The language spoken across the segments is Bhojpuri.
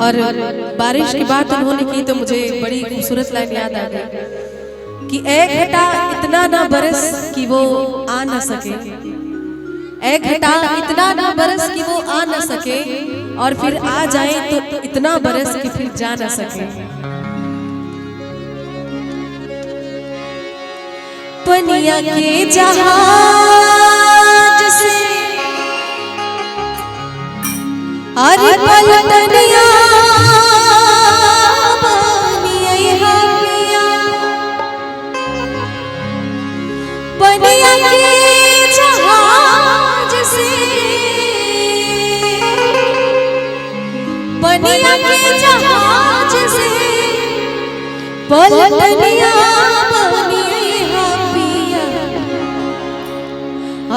और बारिश की बात उन्होंने की तो मुझे बड़ी खूबसूरत लाइन याद आ गई कि एक घटा इतना ना बरस कि वो आ ना सके, एक घटा इतना ना बरस कि वो आ ना सके, और फिर आ जाए तो इतना बरस कि फिर जा ना सके। पनिया के जहाज से अरे पलटनिया पनिया के जहाज से, पनिया के जहाज से पलटनिया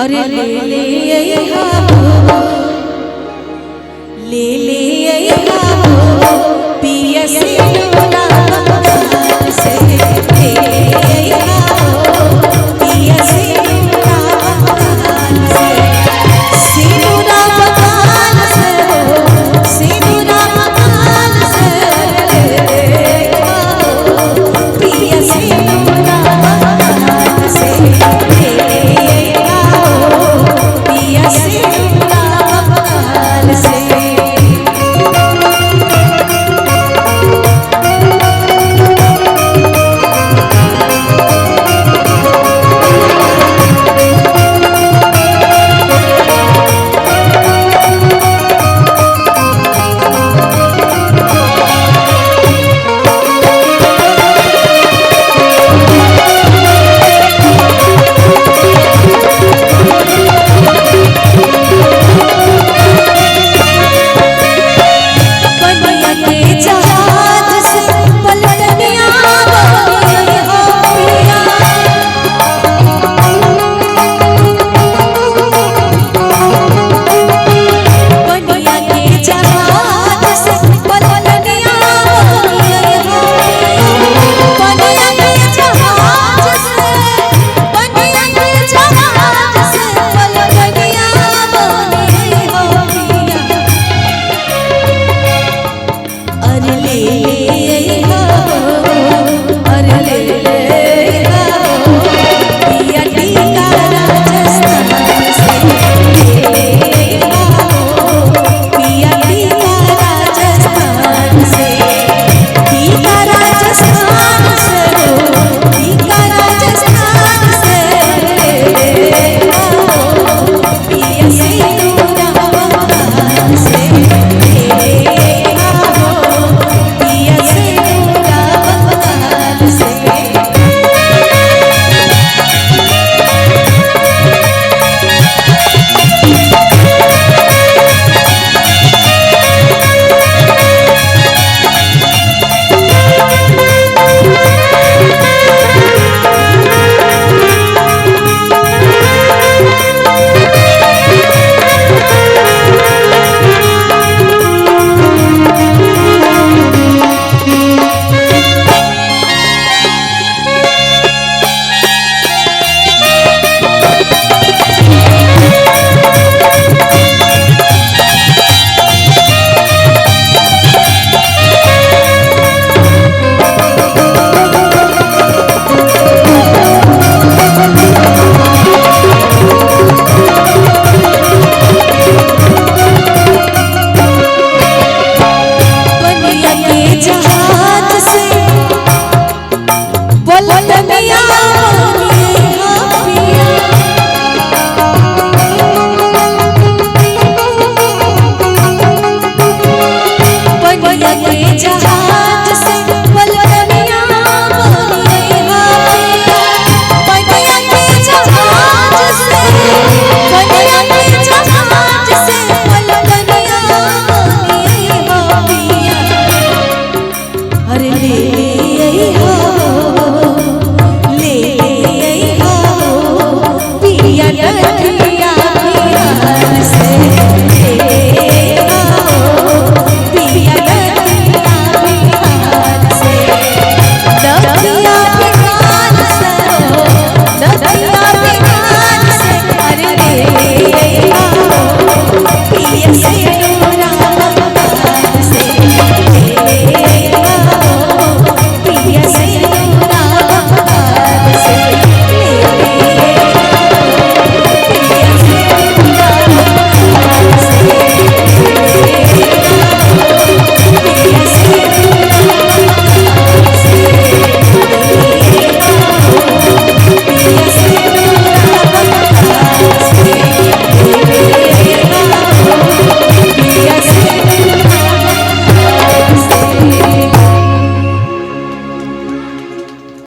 अरे ले ले